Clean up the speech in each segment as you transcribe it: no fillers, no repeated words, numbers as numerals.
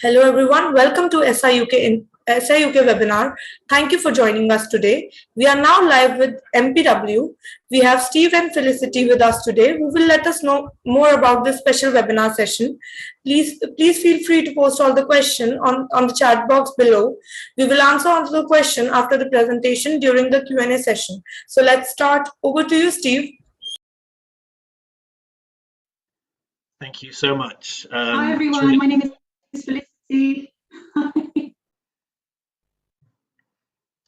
Hello everyone, welcome to SIUK webinar. Thank you for joining us today. We are now live with MPW. We have Steve and Felicity with us today who will let us know more about this special webinar session. Please feel free to post all the questions on the chat box below. We will answer all the question after the presentation during the Q&A session. So let's start. Over to you, Steve. Thank you so much. Hi everyone, my name is Felicity.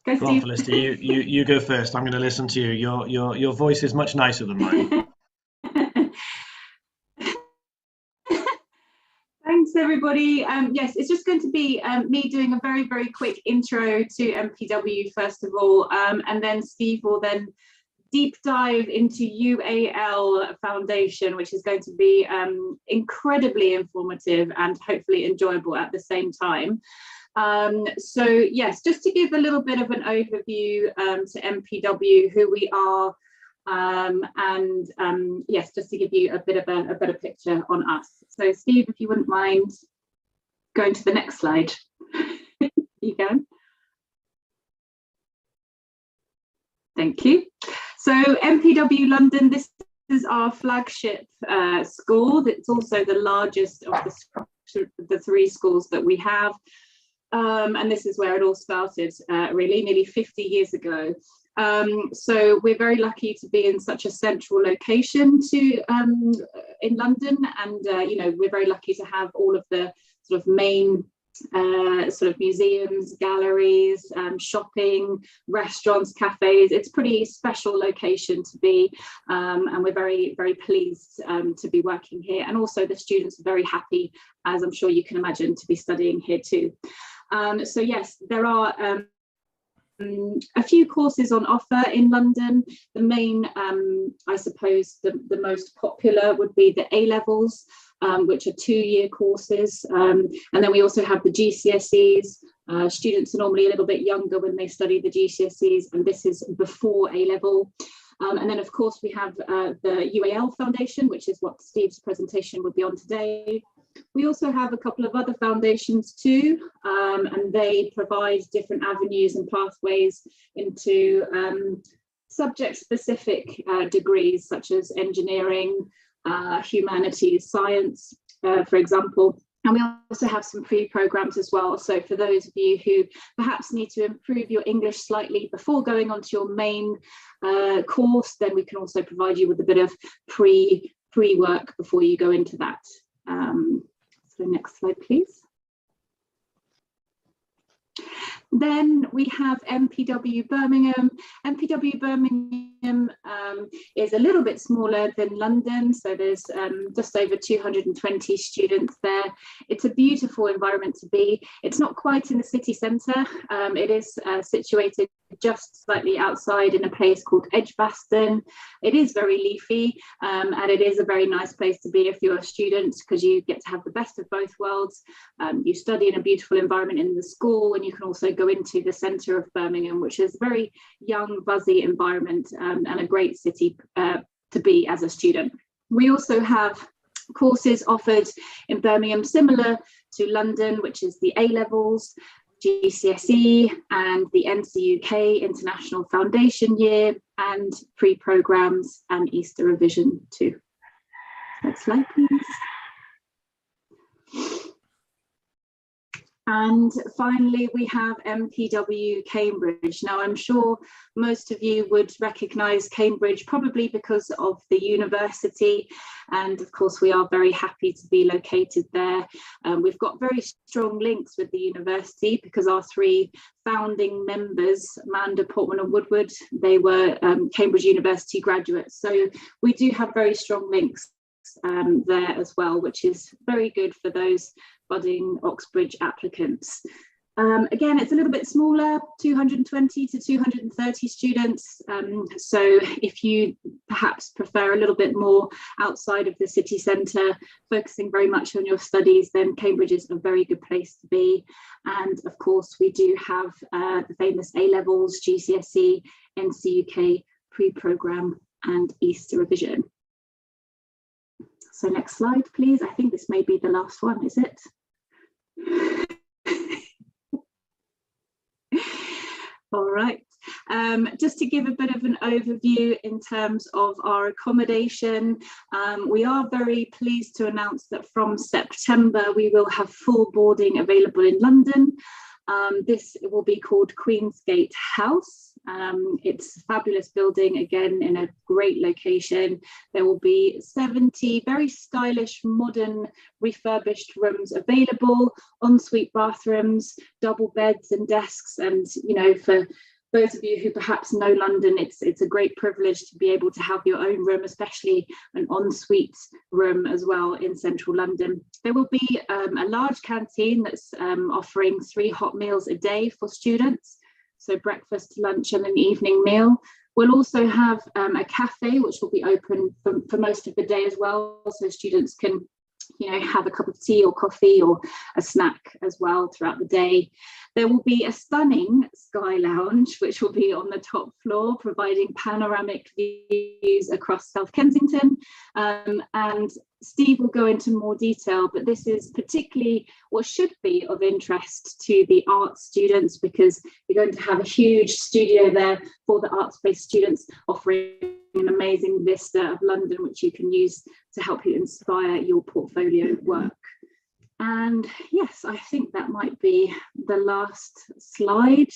Go, Steve. Felicity, you go first. I'm going to listen to you. Your voice is much nicer than mine. Thanks everybody. Yes, it's just going to be me doing a very quick intro to MPW first of all, and then Steve will then deep dive into UAL Foundation, which is going to be incredibly informative and hopefully enjoyable at the same time. So yes, just to give a little bit of an overview to MPW, who we are, and yes, just to give you a better picture on us. So Steve, if you wouldn't mind going to the next slide. You can. Thank you. So MPW London, this is our flagship school. It's also the largest of the three schools that we have. And this is where it all started, really, nearly 50 years ago. So we're very lucky to be in such a central location in London. And, you know, we're very lucky to have all of the sort of main sort of museums, galleries, shopping, restaurants, cafes. It's a pretty special location to be, and we're very pleased to be working here. And also the students are very happy, as I'm sure you can imagine, to be studying here too. So yes, there are a few courses on offer in London. The main, I suppose, the most popular would be the A-levels, which are 2-year courses. And then we also have the GCSEs. Students are normally a little bit younger when they study the GCSEs, and this is before A-level. And then, of course, we have the UAL Foundation, which is what Steve's presentation would be on today. We also have a couple of other foundations too, and they provide different avenues and pathways into subject-specific degrees, such as engineering, humanities, science, for example. And we also have some pre-programs as well. So for those of you who perhaps need to improve your English slightly before going on to your main course, then we can also provide you with a bit of pre-work before you go into that. So next slide, please. Then we have MPW Birmingham. MPW Birmingham is a little bit smaller than London, so there's just over 220 students there. It's a beautiful environment to be. It's not quite in the city centre. It is situated just slightly outside in a place called Edgbaston. It is very leafy, and it is a very nice place to be if you're a student, because you get to have the best of both worlds. You study in a beautiful environment in the school, and you can also go into the centre of Birmingham, which is a very young, buzzy environment, and a great city to be as a student. We also have courses offered in Birmingham similar to London, which is the A-levels, GCSE, and the NCUK International Foundation Year, and pre-programs and Easter revision too. Next slide, please. And finally, we have MPW Cambridge. Now, I'm sure most of you would recognise Cambridge probably because of the university. And of course, we are very happy to be located there. We've got very strong links with the university because our 3 founding members, Amanda, Portman and Woodward, they were Cambridge University graduates. So we do have very strong links there as well, which is very good for those budding Oxbridge applicants. Again, it's a little bit smaller, 220 to 230 students. So if you perhaps prefer a little bit more outside of the city centre, focusing very much on your studies, then Cambridge is a very good place to be. And of course, we do have the famous A-levels, GCSE, NCUK, pre-programme and Easter revision. So next slide, please. I think this may be the last one, is it? All right. Just to give a bit of an overview in terms of our accommodation, we are very pleased to announce that from September we will have full boarding available in London. This will be called Queensgate House. It's a fabulous building, again, in a great location. There will be 70 very stylish, modern, refurbished rooms available, ensuite bathrooms, double beds and desks. And, you know, for those of you who perhaps know London, it's a great privilege to be able to have your own room, especially an ensuite room as well in central London. There will be a large canteen that's offering 3 hot meals a day for students. So breakfast, lunch and an evening meal. We'll also have a cafe, which will be open for most of the day as well. So students can, you know, have a cup of tea or coffee or a snack as well throughout the day. There will be a stunning sky lounge, which will be on the top floor, providing panoramic views across South Kensington. And Steve will go into more detail, but this is particularly what should be of interest to the arts students, because we're going to have a huge studio there for the arts-based students, offering an amazing vista of London, which you can use to help you inspire your portfolio work. And yes, I think that might be the last slide.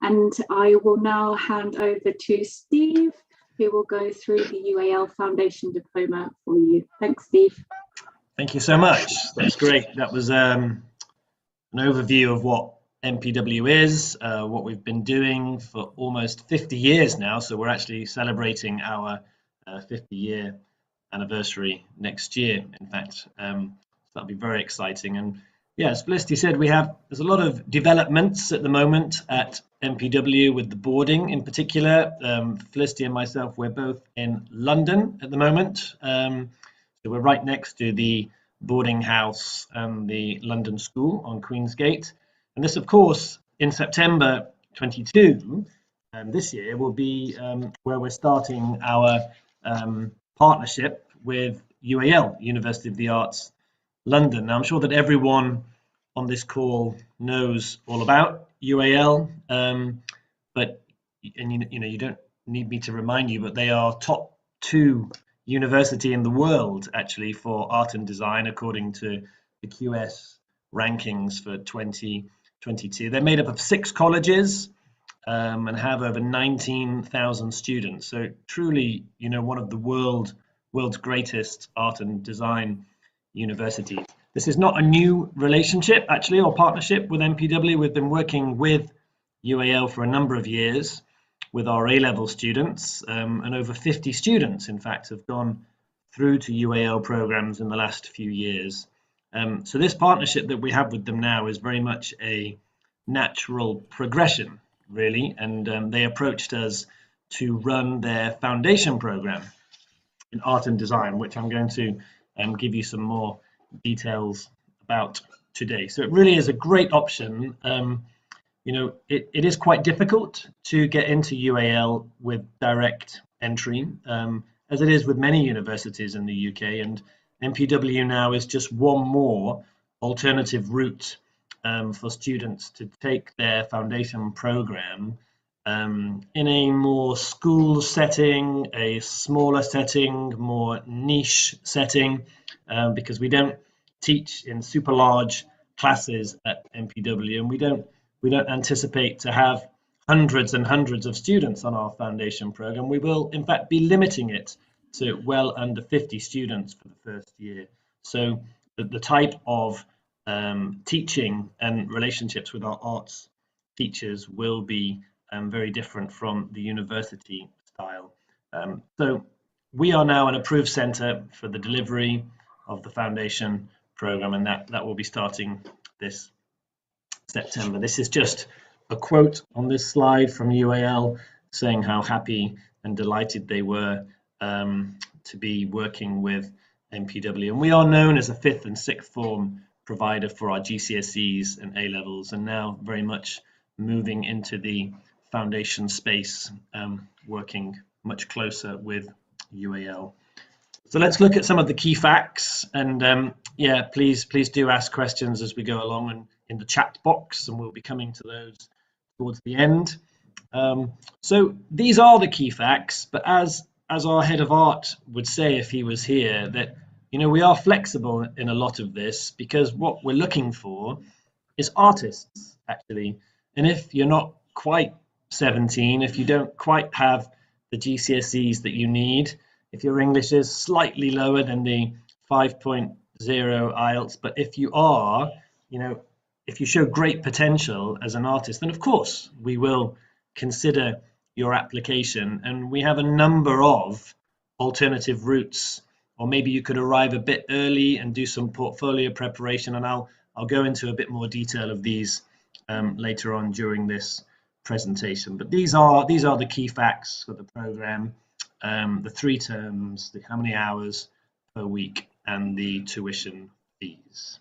And I will now hand over to Steve, who will go through the UAL Foundation Diploma for you. Thanks, Steve. Thank you so much. That's great. That was an overview of what MPW is, what we've been doing for almost 50 years now. So we're actually celebrating our 50-year anniversary next year, in fact. That'll be very exciting. And yeah, as Felicity said, there's a lot of developments at the moment at MPW with the boarding in particular. Felicity and myself, we're both in London at the moment. So we're right next to the boarding house and the London School on Queensgate. And this, of course, in September 22, this year will be where we're starting our partnership with UAL, University of the Arts London. Now, I'm sure that everyone on this call knows all about UAL, but you don't need me to remind you, but they are top 2 university in the world actually for art and design according to the QS rankings for 2022. They're made up of 6 colleges and have over 19,000 students. So truly, you know, one of the world's greatest art and design universities. This is not a new relationship actually or partnership with MPW. We've been working with UAL for a number of years with our A-level students, and over 50 students in fact have gone through to UAL programs in the last few years. So this partnership that we have with them now is very much a natural progression really, and they approached us to run their foundation program in art and design, which I'm going to give you some more details about today. So it really is a great option. You know, it is quite difficult to get into UAL with direct entry, as it is with many universities in the UK, and MPW now is just one more alternative route for students to take their foundation program in a more school setting, a smaller setting, more niche setting, because we don't teach in super large classes at MPW, and we don't anticipate to have hundreds and hundreds of students on our foundation program. We will in fact be limiting it to well under 50 students for the first year. So the type of teaching and relationships with our arts teachers will be very different from the university style. So we are now an approved centre for the delivery of the foundation program, and that will be starting this September. This is just a quote on this slide from UAL saying how happy and delighted they were to be working with MPW. And we are known as a 5th and 6th form provider for our GCSEs and A-levels, and now very much moving into the foundation space, working much closer with UAL. So let's look at some of the key facts, and yeah, please do ask questions as we go along and in the chat box, and we'll be coming to those towards the end. So these are the key facts, but as our head of art would say if he was here, that we are flexible in a lot of this, because what we're looking for is artists actually. And if you're not quite 17, if you don't quite have the GCSEs that you need, if your English is slightly lower than the 5.0 IELTS, but if you are, if you show great potential as an artist, then of course we will consider your application. And we have a number of alternative routes, or maybe you could arrive a bit early and do some portfolio preparation, and I'll go into a bit more detail of these later on during this presentation. But these are the key facts for the program. The 3 terms, how many hours per week, and the tuition fees.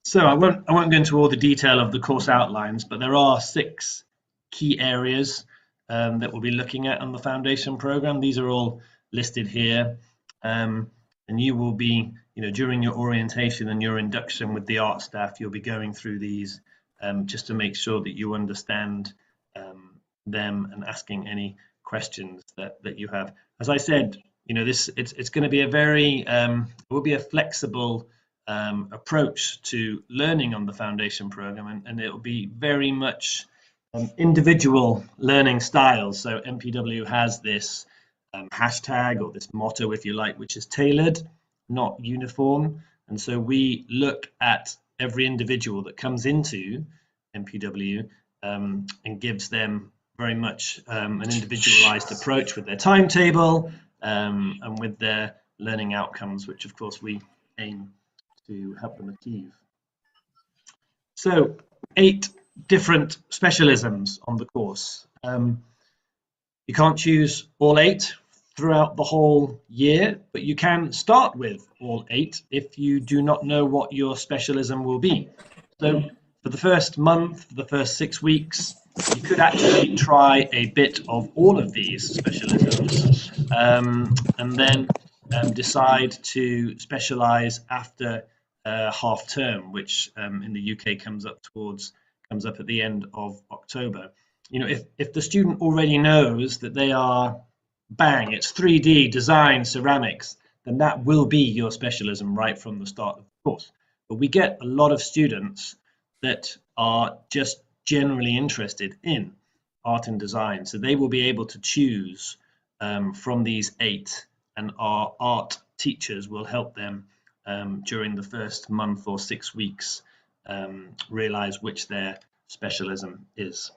So I won't go into all the detail of the course outlines, but there are 6 key areas that we'll be looking at on the foundation program. These are all listed here, and you will be, during your orientation and your induction with the art staff, you'll be going through these just to make sure that you understand them and asking any questions that you have. As I said, it's going to be a very it will be a flexible approach to learning on the foundation program, and it will be very much individual learning styles. So MPW has this hashtag, or this motto if you like, which is tailored, not uniform. And so we look at every individual that comes into MPW and gives them very much an individualized approach with their timetable and with their learning outcomes, which of course we aim to help them achieve. So 8 different specialisms on the course. You can't choose all 8 throughout the whole year, but you can start with all 8 if you do not know what your specialism will be. So for the first month, for the first 6 weeks, you could actually try a bit of all of these specialisms and then decide to specialize after half term, which in the UK comes up at the end of October. If the student already knows that they are, bang, it's 3D design ceramics, then that will be your specialism right from the start of the course. But we get a lot of students that are just generally interested in art and design, so they will be able to choose from these 8, and our art teachers will help them during the first month or 6 weeks realize which their specialism is.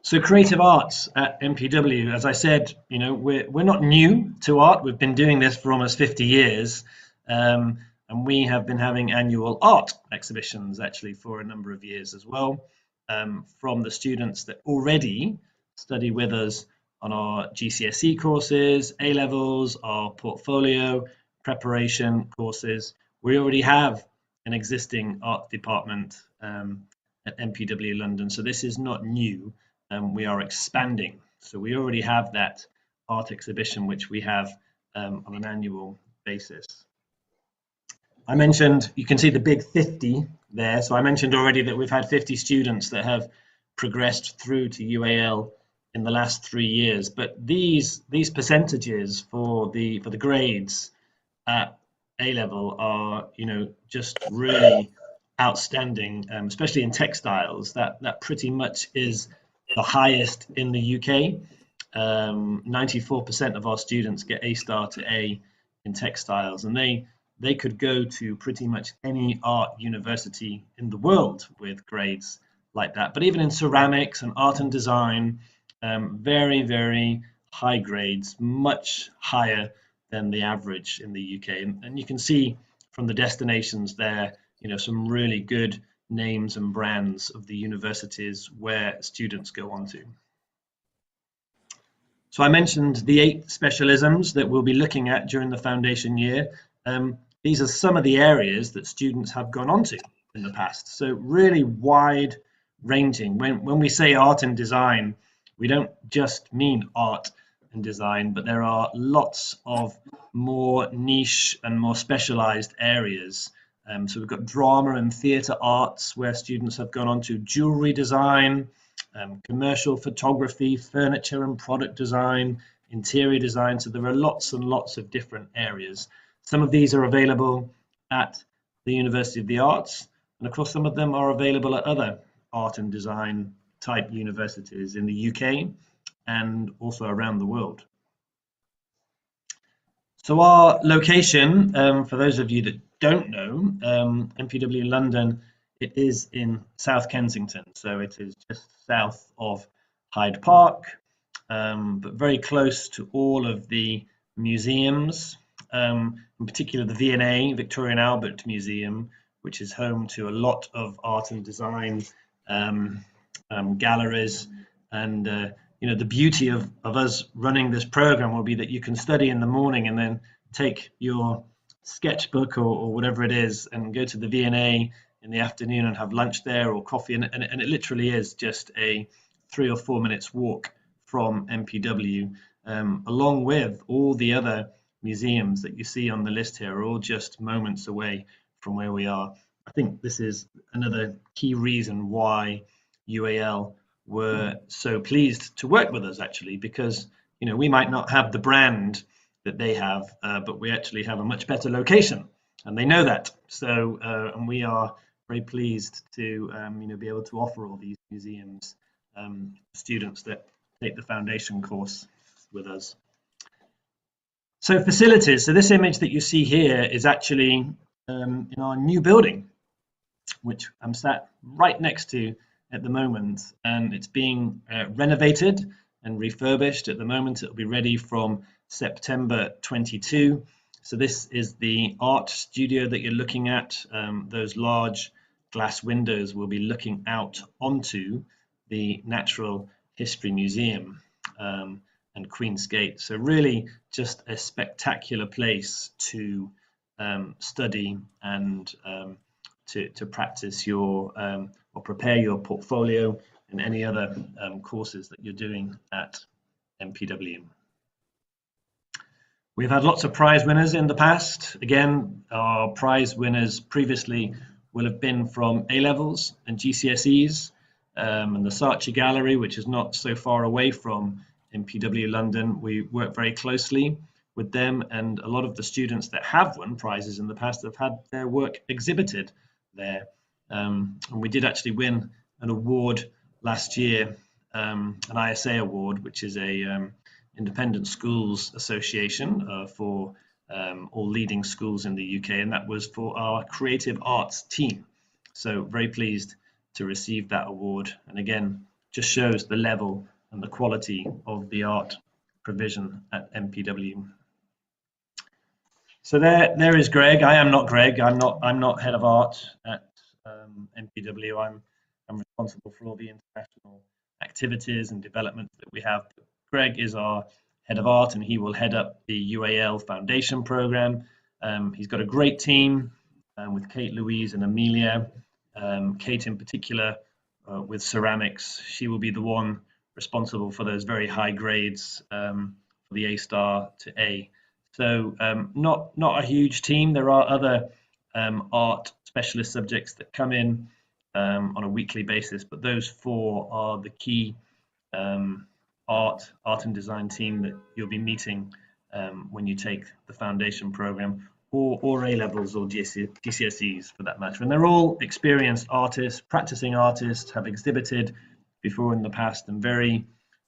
So creative arts at MPW, as I said, we're not new to art. We've been doing this for almost 50 years, and we have been having annual art exhibitions actually for a number of years as well, from the students that already study with us on our GCSE courses, A-levels, our portfolio preparation courses. We already have an existing art department at MPW London, so this is not new. We are expanding. So we already have that art exhibition, which we have on an annual basis. I mentioned, you can see the big 50 there. So I mentioned already that we've had 50 students that have progressed through to UAL in the last 3 years. But these percentages for the grades at A-level are, just really outstanding, especially in textiles. That pretty much is the highest in the UK. 94% of our students get A star to A in textiles, and they could go to pretty much any art university in the world with grades like that. But even in ceramics and art and design, very, very high grades, much higher than the average in the UK. And you can see from the destinations there, some really good names and brands of the universities where students go on to. So I mentioned the 8 specialisms that we'll be looking at during the foundation year. These are some of the areas that students have gone on to in the past. So really wide ranging. When we say art and design, we don't just mean art. and design, but there are lots of more niche and more specialized areas. So we've got drama and theatre arts, where students have gone on to jewellery design, commercial photography, furniture and product design, interior design. So there are lots and lots of different areas. Some of these are available at the University of the Arts, and of course some of them are available at other art and design type universities in the UK and also around the world. So our location, for those of you that don't know, MPW London, it is in South Kensington, so it is just south of Hyde Park, but very close to all of the museums, in particular the V&A, Victoria and Albert Museum, which is home to a lot of art and design galleries. And you know, the beauty of us running this program will be that you can study in the morning and then take your sketchbook or whatever it is and go to the V&A in the afternoon and have lunch there or coffee, and it literally is just a 3 or 4 minutes walk from MPW, along with all the other museums that you see on the list here are all just moments away from where we are. I think this is another key reason why UAL were so pleased to work with us, actually, because you know, we might not have the brand that they have, but we actually have a much better location, and they know that. So and we are very pleased to you know, be able to offer all these museums students that take the foundation course with us. So facilities. So this image that you see here is actually in our new building, which I'm sat right next to at the moment, and it's being renovated and refurbished at the moment. It'll be ready from September 22. So this is the art studio that you're looking at. Those large glass windows will be looking out onto the Natural History Museum and Queen's Gate. So really just a spectacular place to study and to practice your or prepare your portfolio and any other courses that you're doing at MPW. We've had lots of prize winners in the past. Again, our prize winners previously will have been from A-levels and GCSEs, and the Saatchi Gallery, which is not so far away from MPW London. We work very closely with them, and a lot of the students that have won prizes in the past have had their work exhibited there. And we did actually win an award last year, an ISA award, which is a Independent Schools Association for all leading schools in the UK, and that was for our creative arts team. So very pleased to receive that award, and again just shows the level and the quality of the art provision at MPW. So there is Greg. I am not Greg. I'm not head of art at MPW. I'm responsible for all the international activities and development that we have. Greg is our head of art, and he will head up the UAL Foundation program. He's got a great team with Kate, Louise, and Amelia. Kate in particular with ceramics. She will be the one responsible for those very high grades for the A star to A. So not a huge team. There are other art specialist subjects that come in on a weekly basis, but those four are the key art and design team that you'll be meeting when you take the foundation program, or A-levels or GCSEs for that matter. And they're all experienced artists, practicing artists, have exhibited before in the past, and very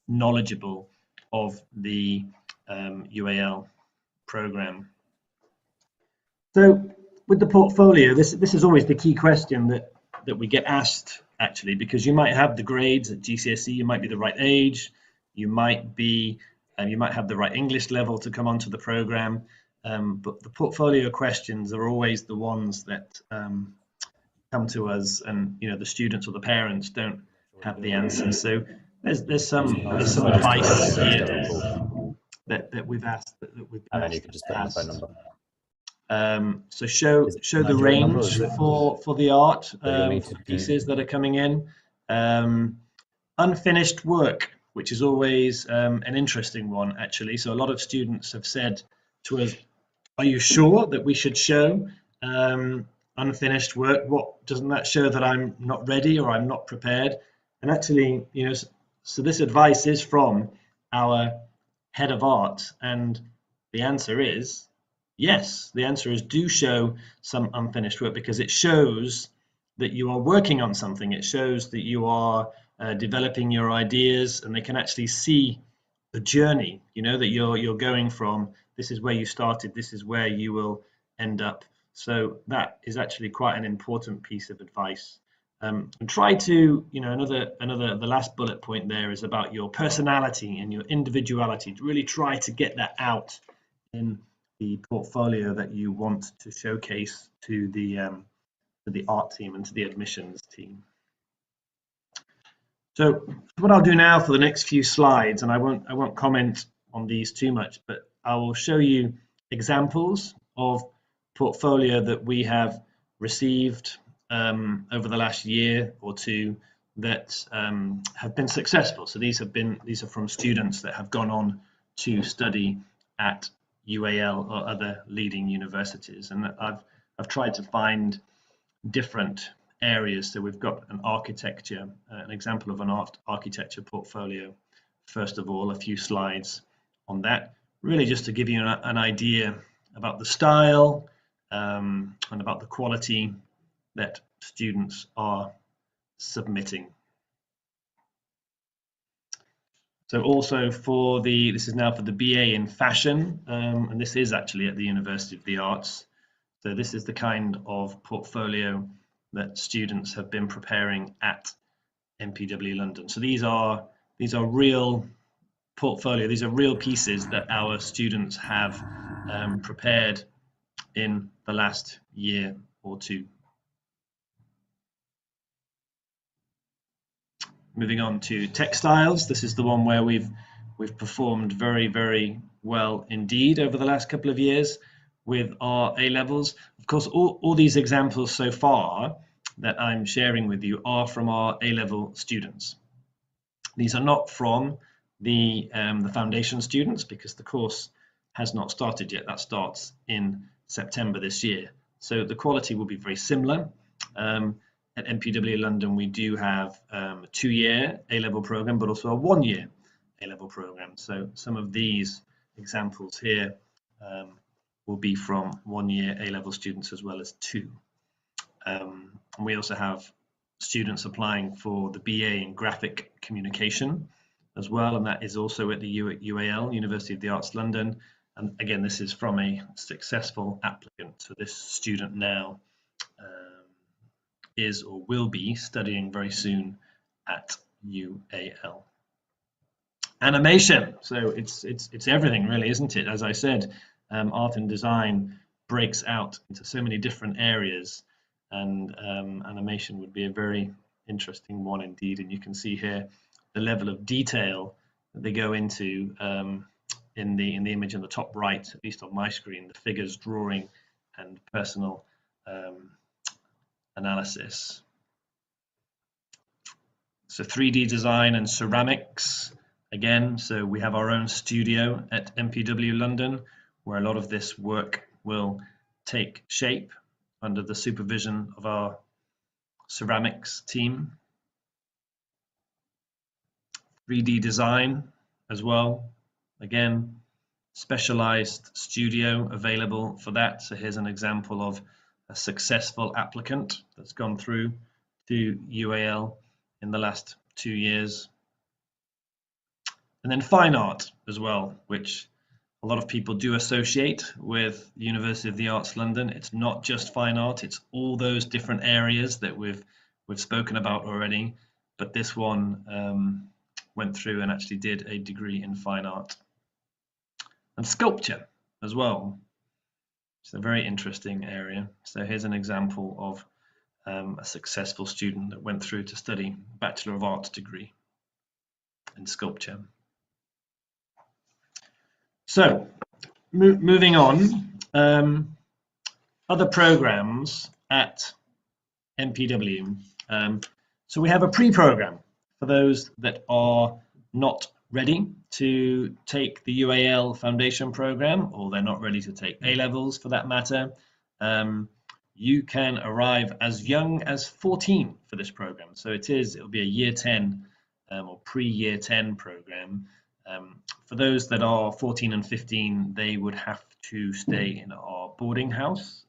knowledgeable of the UAL program. So with the portfolio, this is always the key question that we get asked, actually, because you might have the grades at GCSE, you might be the right age, you might have the right English level to come onto the program, but the portfolio questions are always the ones that come to us, and you know, the students or the parents don't have the answers. So there's some advice here that we've asked, that we've and then you can just put in the phone number. So show the range for the art pieces that are coming in. Unfinished work which is always an interesting one, actually. So a lot of students have said to us, are you sure that we should show unfinished work? What doesn't that show that I'm not ready or I'm not prepared? And actually, so this advice is from our head of art, and the answer is yes. The answer is do show some unfinished work, because it shows that you are working on something. It shows that you are developing your ideas, and they can actually see the journey, that you're going from, this is where you started, this is where you will end up. So that is actually quite an important piece of advice. And try to, the last bullet point there is about your personality and your individuality. Really try to get that out in the portfolio that you want to showcase to the art team and to the admissions team. So what I'll do now for the next few slides, and I won't comment on these too much, but I will show you examples of portfolio that we have received over the last year or two that have been successful. So these are from students that have gone on to study at UAL or other leading universities, and I've tried to find different areas. So we've got an architecture, an example of an architecture portfolio. First of all, a few slides on that, really just to give you an idea about the style and about the quality that students are submitting. So also this is now for the BA in fashion, and this is actually at the University of the Arts. So this is the kind of portfolio that students have been preparing at MPW London. So these are real portfolio. These are real pieces that our students have prepared in the last year or two. Moving on to textiles. This is the one where we've performed very, very well indeed over the last couple of years with our A-levels. Of course, all these examples so far that I'm sharing with you are from our A-level students. These are not from the foundation students, because the course has not started yet. That starts in September this year. So the quality will be very similar. At MPW London, we do have a 2-year A-level program, but also a 1-year A-level program. So some of these examples here will be from 1-year A-level students as well as 2. And we also have students applying for the BA in graphic communication as well, and that is also at the UAL, University of the Arts London. And again, this is from a successful applicant. So this student now is or will be studying very soon at UAL. Animation, so it's everything really, isn't it? As I said, art and design breaks out into so many different areas, and animation would be a very interesting one indeed. And you can see here the level of detail that they go into in the image in the top right, at least on my screen, the figures, drawing, and personal analysis. So 3D design and ceramics again. So we have our own studio at MPW London where a lot of this work will take shape under the supervision of our ceramics team. 3D design as well. Again, specialized studio available for that. So here's an example of a successful applicant that's gone through to UAL in the last 2 years. And then fine art as well, which a lot of people do associate with the University of the Arts London. It's not just fine art, it's all those different areas that we've spoken about already. But this one went through and actually did a degree in fine art. And sculpture as well. It's a very interesting area. So here's an example of a successful student that went through to study a Bachelor of Arts degree in sculpture. So moving on, other programs at MPW. So we have a pre-program for those that are not ready to take the UAL foundation program, or they're not ready to take A levels for that matter, you can arrive as young as 14 for this program. So it'll be a year 10 or pre-year 10 program. For those that are 14 and 15, they would have to stay in our boarding house.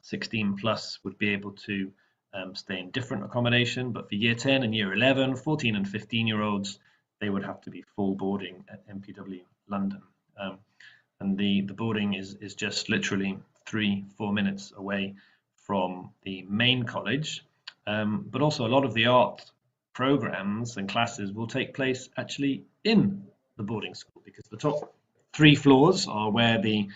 16 plus would be able to stay in different accommodation, but for year 10 and year 11, 14 and 15-year-olds, they would have to be full boarding at MPW London. And the boarding is just literally 3-4 minutes away from the main college, but also a lot of the art programs and classes will take place actually in the boarding school, because the top 3 floors are where the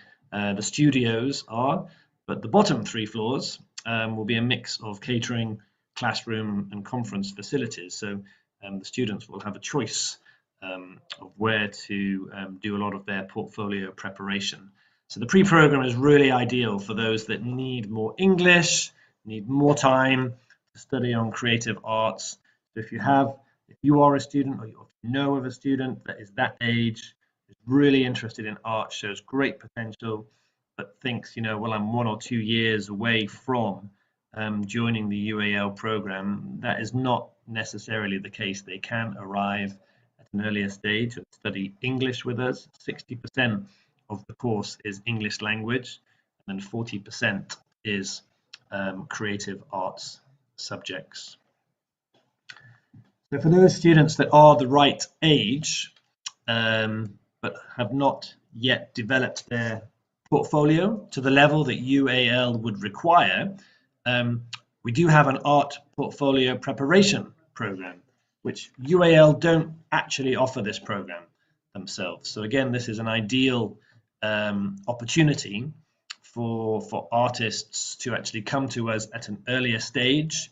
studios are, but the bottom 3 floors will be a mix of catering, classroom and conference facilities. So the students will have a choice of where to do a lot of their portfolio preparation. So the pre-program is really ideal for those that need more English, need more time to study on creative arts. So if you are a student, or you know of a student that is that age, is really interested in art, shows great potential, but thinks, well, I'm 1 or 2 years away from joining the UAL program, that is not necessarily the case. They can arrive at an earlier stage and study English with us. 60% of the course is English language, and then 40% is creative arts subjects. So for those students that are the right age, but have not yet developed their portfolio to the level that UAL would require, we do have an art portfolio preparation program, which UAL don't actually offer this program themselves. So again, this is an ideal opportunity for artists to actually come to us at an earlier stage,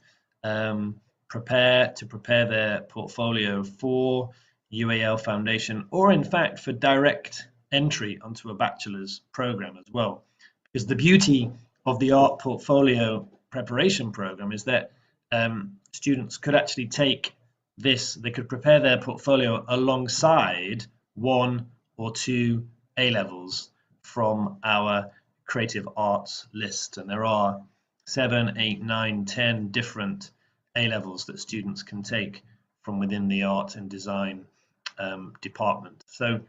prepare their portfolio for UAL Foundation, or in fact for direct entry onto a bachelor's program as well. Because the beauty of the art portfolio preparation program is that students could actually take this, they could prepare their portfolio alongside 1 or 2 A levels from our creative arts list. And there are 7, 8, 9, 10 different A levels that students can take from within the art and design department. So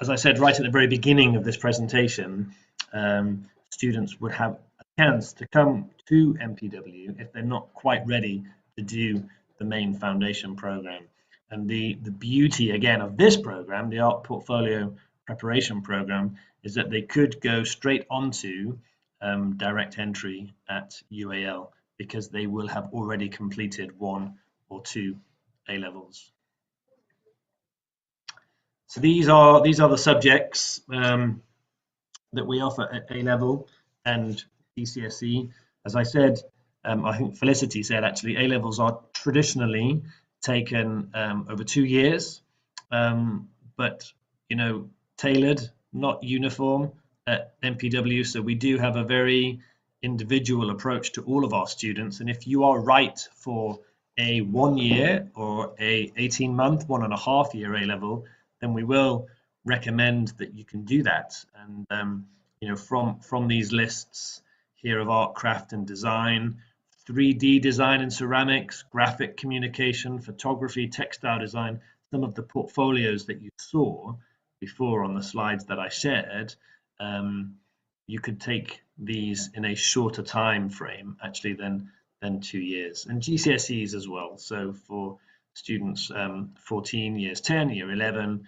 as I said right at the very beginning of this presentation, students would have a chance to come to MPW if they're not quite ready to do the main foundation program. And the beauty again of this program, the art portfolio preparation program, is that they could go straight onto direct entry at UAL, because they will have already completed 1 or 2 A levels. So these are the subjects that we offer at A level and GCSE. As I said, I think Felicity said actually A levels are traditionally taken over 2 years, but tailored, not uniform at MPW. So we do have a very individual approach to all of our students, and if you are right for a 1 year or a 18-month, 1.5 year A level, then we will recommend that you can do that. And from these lists here of art, craft and design, 3D design and ceramics, graphic communication, photography, textile design, some of the portfolios that you saw before on the slides that I shared, you could take these in a shorter time frame actually than 2 years, and GCSEs as well. So for students 14, years 10, year 11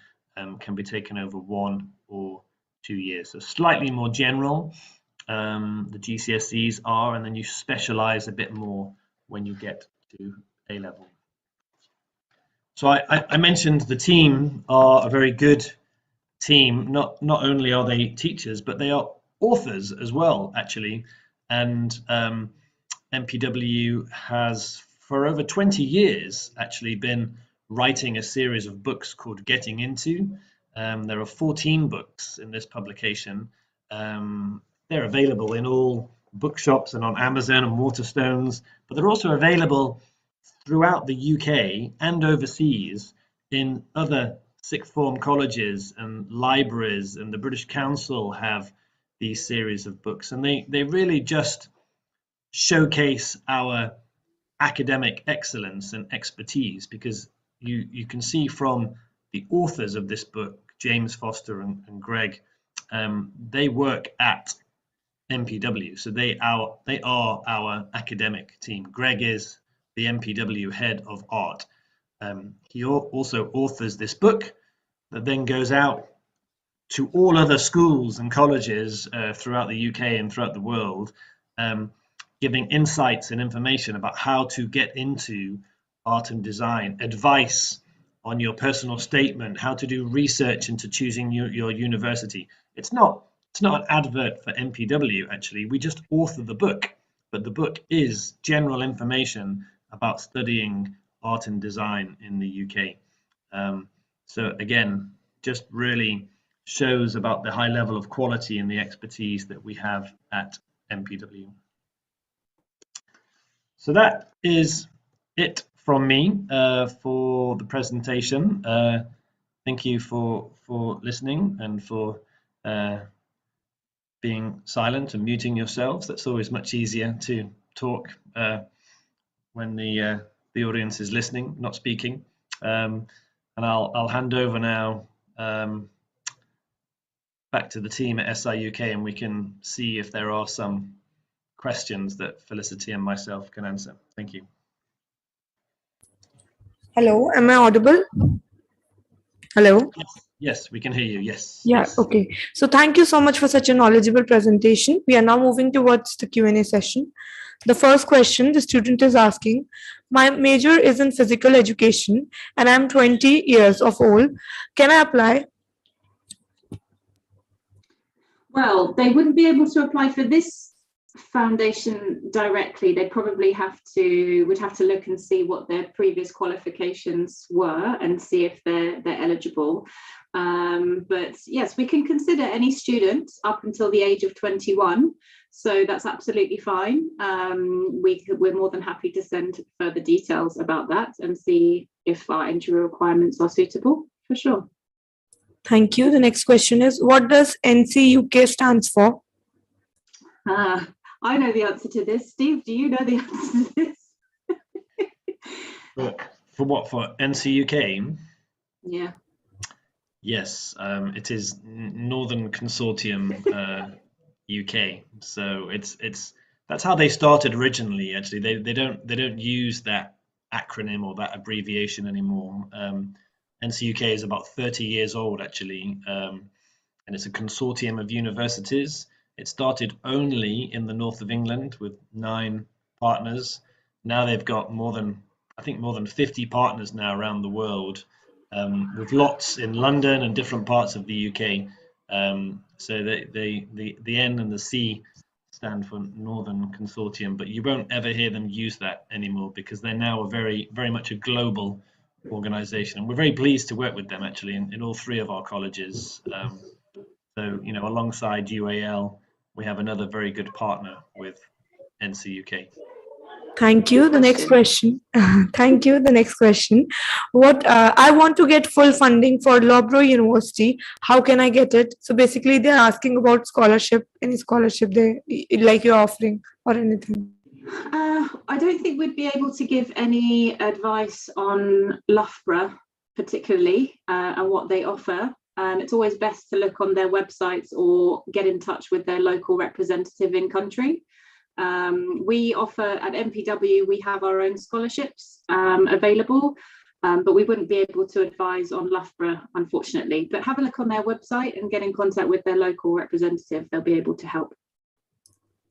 can be taken over 1 or 2 years. So slightly more general the GCSEs are, and then you specialize a bit more when you get to A level. So I mentioned the team are a very good team. Not only are they teachers, but they are authors as well, actually. And MPW has for over 20 years actually been writing a series of books called Getting Into. There are 14 books in this publication. They're available in all bookshops and on Amazon and Waterstones, but they're also available throughout the UK and overseas in other sixth form colleges and libraries, and the British Council have these series of books, and they really just showcase our academic excellence and expertise, because you can see from the authors of this book, James Foster and Greg, they work at MPW, so they are our academic team. Greg is the MPW head of art. He also authors this book that then goes out to all other schools and colleges throughout the UK and throughout the world, giving insights and information about how to get into art and design, advice on your personal statement, how to do research into choosing your university. It's not an advert for MPW, actually. We just author the book, but the book is general information about studying art and design in the UK. So again, just really shows about the high level of quality and the expertise that we have at MPW. So that is it from me for the presentation. Thank you for listening and for being silent and muting yourselves. That's always much easier to talk when the audience is listening, not speaking. And I'll hand over now back to the team at SI UK, and we can see if there are some questions that Felicity and myself can answer. Thank you. Hello, am I audible? Hello? Yes, we can hear you. Yes. Yeah, yes. okay. So thank you so much for such a knowledgeable presentation. We are now moving towards the Q&A session. The first question the student is asking, my major is in physical education and I'm 20 years of old. Can I apply? Well, they wouldn't be able to apply for this foundation directly. They probably would have to look and see what their previous qualifications were and see if they're eligible. But yes, we can consider any student up until the age of 21. So that's absolutely fine. We're more than happy to send further details about that and see if our entry requirements are suitable, for sure. Thank you. The next question is, what does NC-UK stands for? I know the answer to this. Steve, do you know the answer to this? For what? For NC-UK? Yeah. Yes, it is Northern Consortium UK. So that's how they started originally. Actually, they don't use that acronym or that abbreviation anymore. NC-UK is about 30 years old, actually, and it's a consortium of universities. It started only in the north of England with 9 partners. Now they've got more than 50 partners now around the world, with lots in London and different parts of the UK. So the N and the C stand for Northern Consortium, but you won't ever hear them use that anymore because they're now a very much a global organization, and we're very pleased to work with them actually in all 3 of our colleges. So alongside UAL, we have another very good partner with NC-UK. Thank you. The next question. Thank you. The next question. What I want to get full funding for Loughborough University. How can I get it? So basically, they're asking about scholarship. Any scholarship they like you're offering or anything? I don't think we'd be able to give any advice on Loughborough particularly and what they offer. It's always best to look on their websites or get in touch with their local representative in country. We offer at MPW, we have our own scholarships available, but we wouldn't be able to advise on Loughborough, unfortunately. But have a look on their website and get in contact with their local representative. They'll be able to help.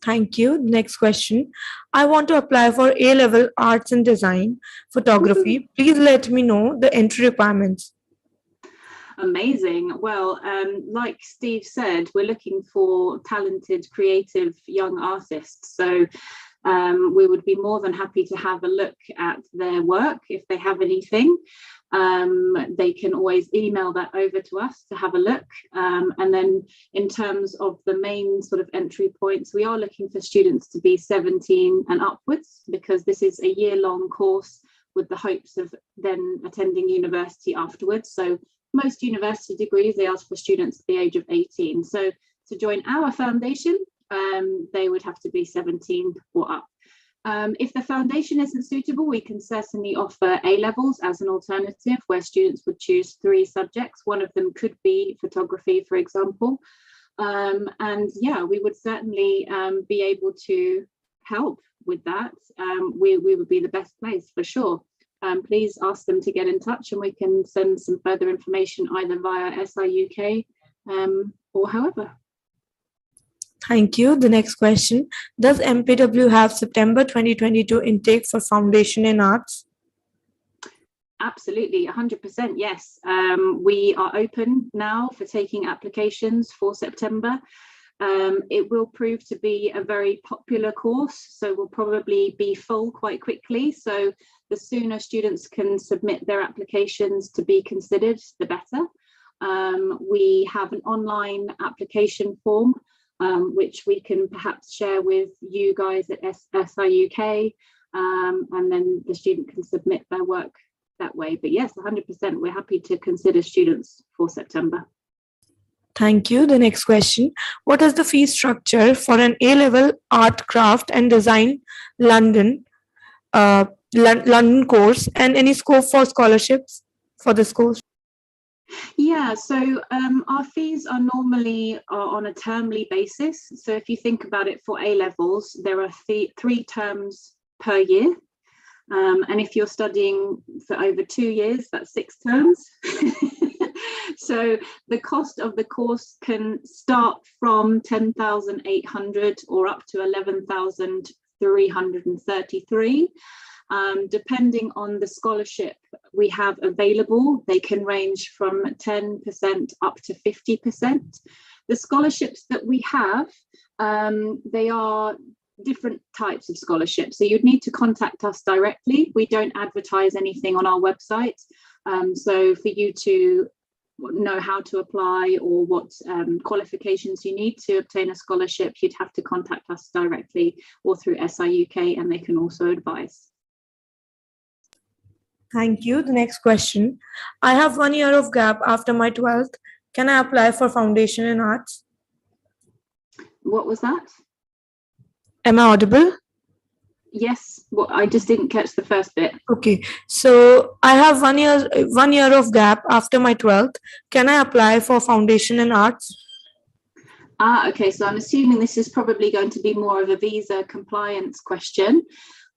Thank you. Next question. I want to apply for A-level Arts and Design Photography. Please let me know the entry requirements. Amazing. Well, like Steve said, we're looking for talented, creative young artists. So we would be more than happy to have a look at their work if they have anything. They can always email that over to us to have a look. And then in terms of the main sort of entry points, we are looking for students to be 17 and upwards because this is a year-long course with the hopes of then attending university afterwards. So most university degrees, they ask for students at the age of 18. So to join our foundation, they would have to be 17 or up. If the foundation isn't suitable, we can certainly offer A-levels as an alternative, where students would choose 3 subjects. One of them could be photography, for example. And yeah, we would certainly be able to help with that. We would be the best place for sure. Please ask them to get in touch, and we can send some further information either via SI UK or however. Thank you. The next question. Does MPW have September 2022 intake for Foundation in Arts? Absolutely, 100% yes. We are open now for taking applications for September. It will prove to be a very popular course, so will probably be full quite quickly. So the sooner students can submit their applications to be considered, the better. We have an online application form, which we can perhaps share with you guys at SI UK, and then the student can submit their work that way. But yes, 100%, we're happy to consider students for September. Thank you. The next question. What is the fee structure for an A-level art, craft and design London course, and any scope for scholarships for this course? Yeah, so our fees are normally on a termly basis. So if you think about it, for A-levels, there are 3 terms per year. And if you're studying for over 2 years, that's 6 terms. So the cost of the course can start from 10,800 or up to 11,333. Depending on the scholarship we have available, they can range from 10% up to 50%. The scholarships that we have, they are different types of scholarships. So you'd need to contact us directly. We don't advertise anything on our website. So for you to know how to apply or what qualifications you need to obtain a scholarship, you'd have to contact us directly or through SI UK, and they can also advise. Thank you. The next question. I have 1 year of gap after my 12th. Can I apply for Foundation in Arts? What was that? Am I audible? Yes, well, I just didn't catch the first bit. Okay, so I have 1 year of gap after my 12th. Can I apply for Foundation in Arts? Okay, so I'm assuming this is probably going to be more of a visa compliance question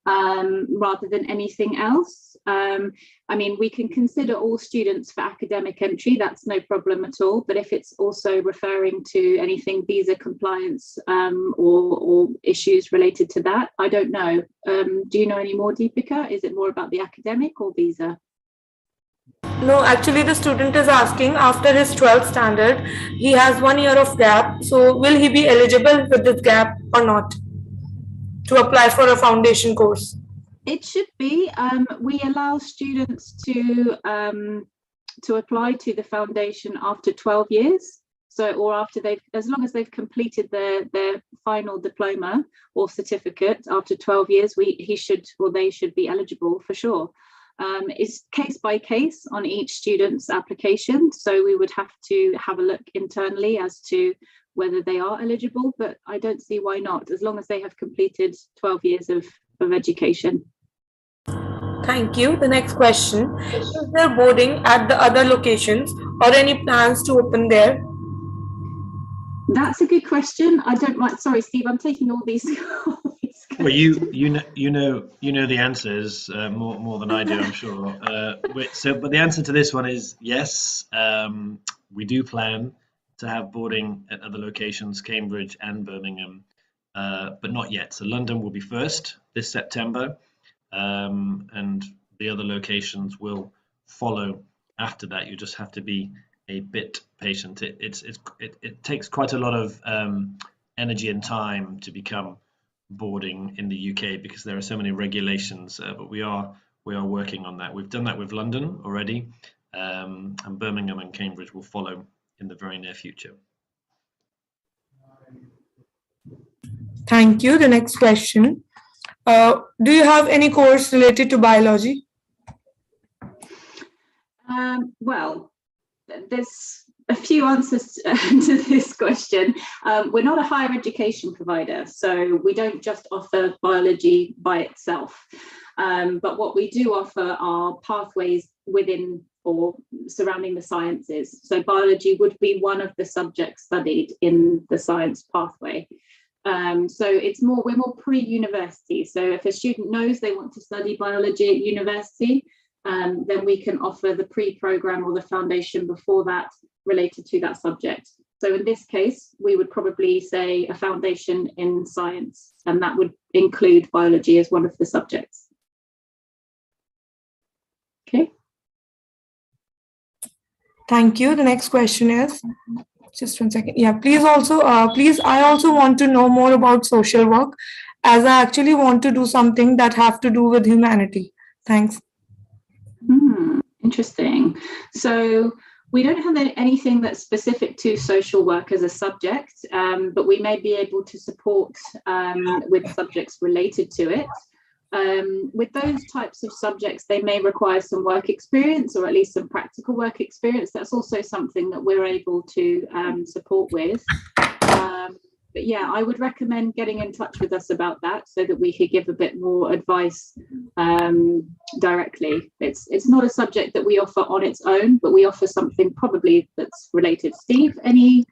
rather than anything else. I mean, we can consider all students for academic entry, that's no problem at all. But if it's also referring to anything visa compliance or issues related to that, I don't know. Do you know any more, Deepika? Is it more about the academic or visa? No, actually the student is asking, after his 12th standard, he has 1 year of gap. So will he be eligible with this gap or not to apply for a foundation course? It should be. We allow students to apply to the foundation after 12 years. So, or after as long as they've completed their final diploma or certificate after 12 years, they should be eligible for sure. It's case by case on each student's application. So we would have to have a look internally as to whether they are eligible, but I don't see why not, as long as they have completed 12 years of education. Thank you. The next question. Is there boarding at the other locations or any plans to open there? That's a good question. I don't mind. Sorry, Steve, I'm taking all these. Well, you know the answers more than I do, I'm sure. But the answer to this one is yes. We do plan to have boarding at other locations, Cambridge and Birmingham, but not yet. So London will be first this September, and the other locations will follow after that. You just have to be a bit patient. It takes quite a lot of energy and time to become boarding in the UK because there are so many regulations, but we are working on that. We've done that with London already, and Birmingham and Cambridge will follow in the very near future. Thank you. The next question. Do you have any course related to biology? Well, there's a few answers to this question. We're not a higher education provider, so we don't just offer biology by itself. But what we do offer are pathways within or surrounding the sciences. So biology would be one of the subjects studied in the science pathway. So we're more pre-university. So if a student knows they want to study biology at university, then we can offer the pre-program or the foundation before that related to that subject. So in this case, we would probably say a foundation in science, and that would include biology as one of the subjects. Okay. Thank you. The next question is, just 1 second. Yeah, please, I also want to know more about social work, as I actually want to do something that have to do with humanity. Thanks. Interesting. So we don't have anything that's specific to social work as a subject, but we may be able to support with subjects related to it. With those types of subjects, they may require some work experience, or at least some practical work experience. That's also something that we're able to support with. But yeah, I would recommend getting in touch with us about that so that we could give a bit more advice directly. It's not a subject that we offer on its own, but we offer something probably that's related. Steve, any?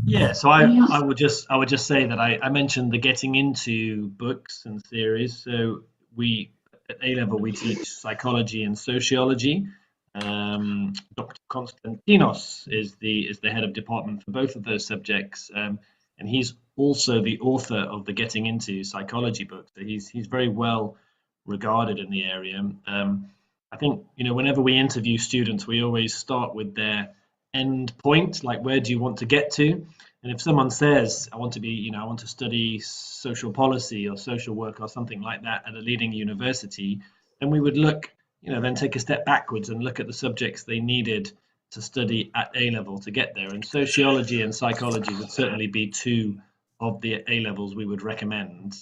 Yeah, so I would just say that I mentioned the getting into books and series. So we at A level we teach psychology and sociology. Dr. Konstantinos is the head of department for both of those subjects, and he's also the author of the Getting Into Psychology book. So he's very well regarded in the area. I think, whenever we interview students, we always start with their end point, like where do you want to get to? And if someone says, I want to study social policy or social work or something like that at a leading university, then we would then take a step backwards and look at the subjects they needed to study at A level to get there. And sociology and psychology would certainly be two of the A levels we would recommend.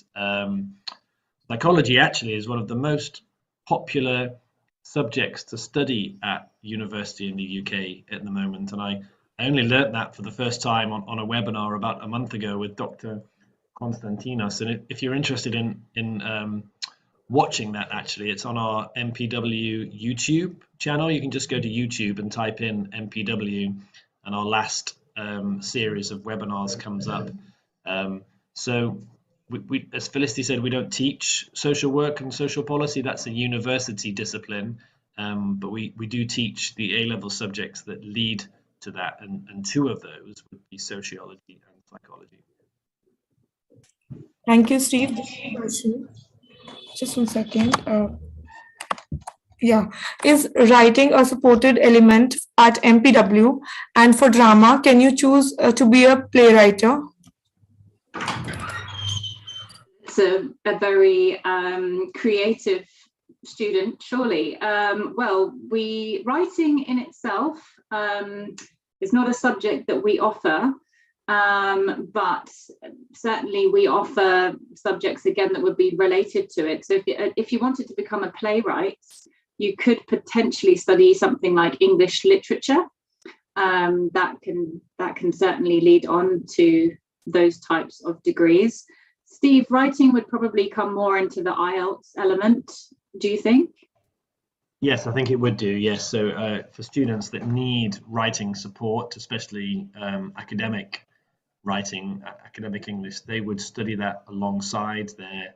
Psychology actually is one of the most popular subjects to study at university in the UK at the moment, and I only learnt that for the first time on a webinar about a month ago with Dr. Konstantinos. And if you're interested in watching that, actually, it's on our MPW YouTube channel. You can just go to YouTube and type in MPW, and our last series of webinars comes up. So we, as Felicity said, we don't teach social work and social policy. That's a university discipline, but we do teach the A-level subjects that lead to that, and two of those would be sociology and psychology. Thank you, Steve. Just 1 second. Is writing a supported element at MPW? And for drama, can you choose to be a playwright? It's a very creative student, surely. Well, writing in itself is not a subject that we offer, but certainly we offer subjects again that would be related to it. So if you wanted to become a playwright, you could potentially study something like English literature. That can certainly lead on to those types of degrees. Steve, writing would probably come more into the IELTS element, do you think? Yes, I think it would do, yes. So for students that need writing support, especially academic writing, academic English, they would study that alongside their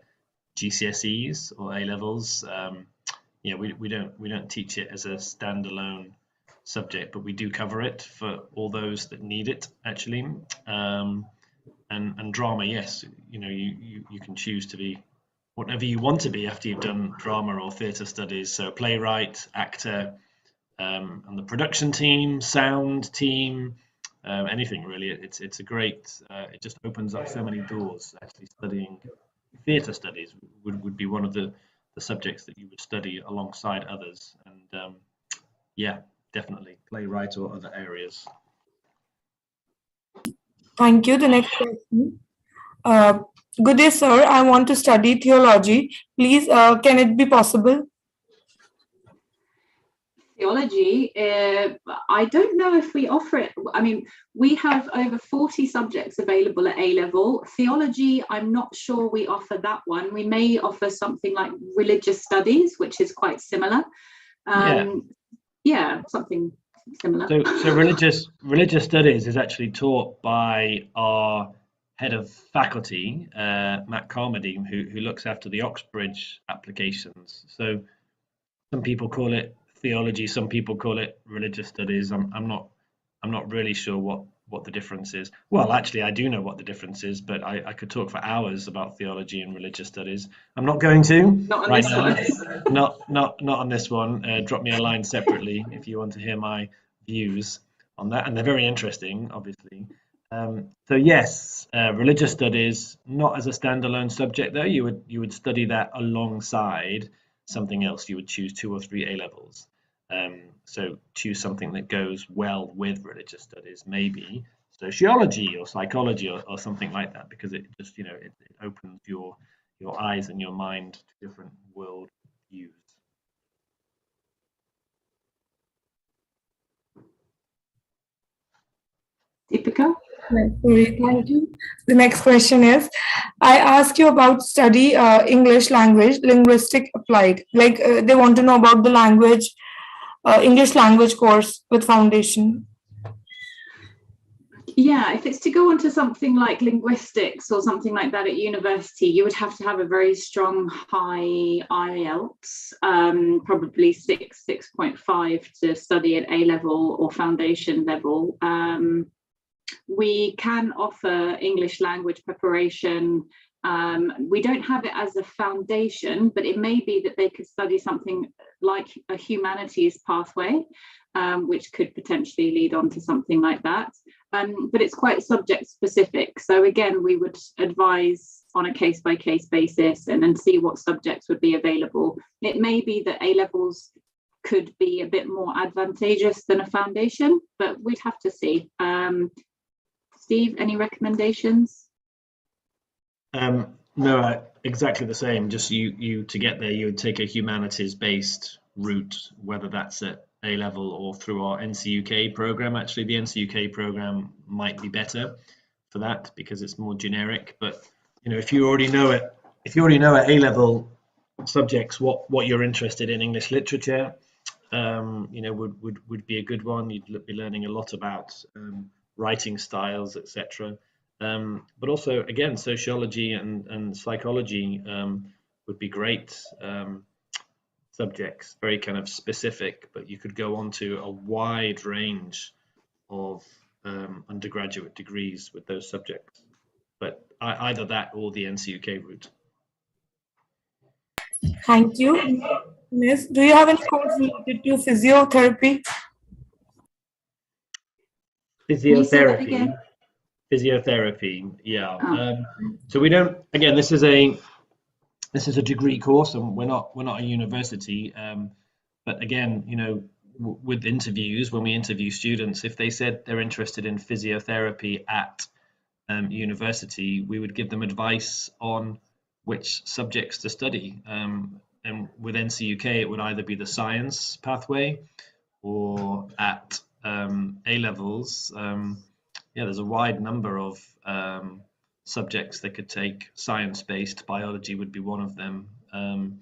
GCSEs or A-levels. We don't teach it as a standalone subject, but we do cover it for all those that need it, actually. And drama, yes, you can choose to be whatever you want to be after you've done drama or theatre studies. So playwright, actor, and the production team, sound team, anything really. It's a great. It just opens up so many doors. Actually, studying theatre studies would be one of the subjects that you would study alongside others. And yeah, definitely playwright or other areas. Thank you. The next question. Good day, sir. I want to study theology. Please, can it be possible? Theology, I don't know if we offer it. I mean, we have over 40 subjects available at A-level. Theology, I'm not sure we offer that one. We may offer something like religious studies, which is quite similar. Yeah, something similar. So religious studies is actually taught by our head of faculty, Matt Carmody, who looks after the Oxbridge applications. So some people call it theology, some people call it religious studies. I'm not really sure what the difference is. Well, actually, I do know what the difference is, but I could talk for hours about theology and religious studies. I'm not going to not on right this now. Not on this one. Drop me a line separately if you want to hear my views on that, and they're very interesting, obviously. So yes, religious studies, not as a standalone subject though. You would study that alongside something else. You would choose 2 or 3 A-levels. So choose something that goes well with religious studies, maybe sociology or psychology or something like that, because it just, it opens your eyes and your mind to different world views. Deepika? Thank you. The next question is, I asked you about study English language, linguistic applied. Like they want to know about the language, English language course with foundation. Yeah, if it's to go on to something like linguistics or something like that at university, you would have to have a very strong high IELTS, probably 6.5 to study at A-level or foundation level. We can offer English language preparation. We don't have it as a foundation, but it may be that they could study something like a humanities pathway, which could potentially lead on to something like that. But it's quite subject specific. So again, we would advise on a case-by-case basis and then see what subjects would be available. It may be that A-levels could be a bit more advantageous than a foundation, but we'd have to see. Steve, any recommendations? No, exactly the same. Just you to get there, you would take a humanities-based route, whether that's at A-level or through our NCUK program. Actually, the NCUK program might be better for that because it's more generic. But if you already know it, if you already know at A-level subjects what you're interested in, English literature, would be a good one. You'd be learning a lot about writing styles, etc. But also, again, sociology and psychology would be great subjects, very kind of specific, but you could go on to a wide range of undergraduate degrees with those subjects. But either that or the NCUK route. Thank you. Miss, do you have any course related to physiotherapy? Physiotherapy, yeah. Oh. So we don't. Again, this is a degree course, and we're not a university. But again, with interviews, when we interview students, if they said they're interested in physiotherapy at university, we would give them advice on which subjects to study. And with NCUK, it would either be the science pathway or at A-levels. There's a wide number of subjects they could take. Science-based biology would be one of them, and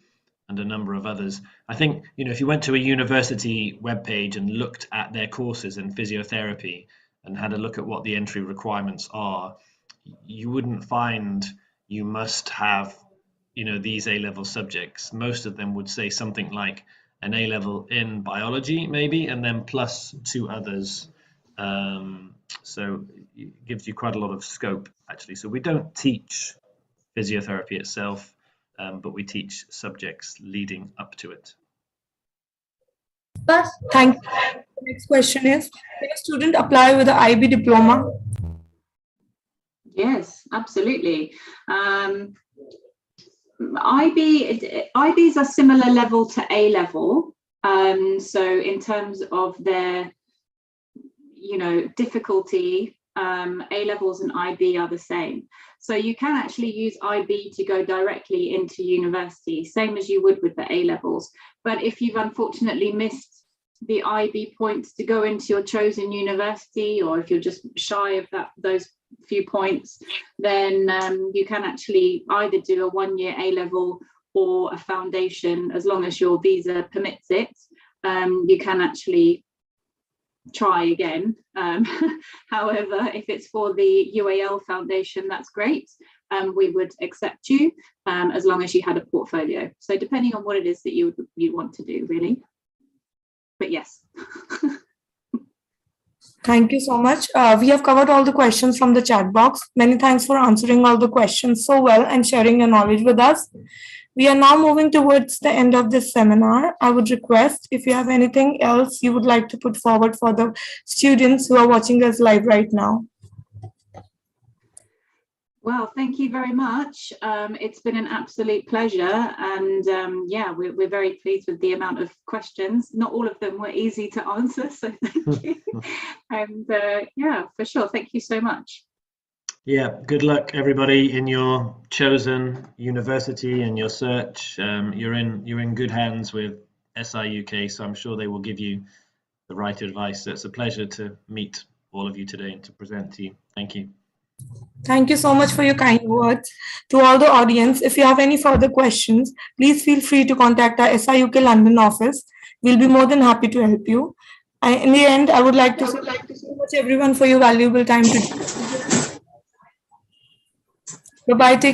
a number of others. I think, if you went to a university webpage and looked at their courses in physiotherapy and had a look at what the entry requirements are, you wouldn't find you must have, these A-level subjects. Most of them would say something like an A-level in biology, maybe, and then plus 2 others. So it gives you quite a lot of scope, actually. So we don't teach physiotherapy itself, but we teach subjects leading up to it. Thank you. The next question is, can a student apply with an IB diploma? Yes, absolutely. IBs are similar level to A-level. So in terms of their difficulty, A-levels and IB are the same. So you can actually use IB to go directly into university, same as you would with the A-levels. But if you've unfortunately missed the IB points to go into your chosen university, or if you're just shy of those few points, then you can actually either do a 1-year A-level or a foundation. As long as your visa permits it, you can actually try again. However, if it's for the UAL foundation, that's great. We would accept you as long as you had a portfolio. So depending on what it is that you want to do, really. But yes. Thank you so much. We have covered all the questions from the chat box. Many thanks for answering all the questions so well and sharing your knowledge with us. We are now moving towards the end of this seminar. I would request if you have anything else you would like to put forward for the students who are watching us live right now. Well, thank you very much. It's been an absolute pleasure, and yeah, we're very pleased with the amount of questions. Not all of them were easy to answer, so thank you. And yeah, for sure, thank you so much. Yeah, good luck everybody in your chosen university and your search. You're in good hands with SI UK, so I'm sure they will give you the right advice. So it's a pleasure to meet all of you today and to present to you. Thank you. Thank you so much for your kind words. To all the audience, if you have any further questions, please feel free to contact our SI UK London office. We'll be more than happy to help you. In the end, I would like to thank you so much everyone for your valuable time today. Bye-bye. Take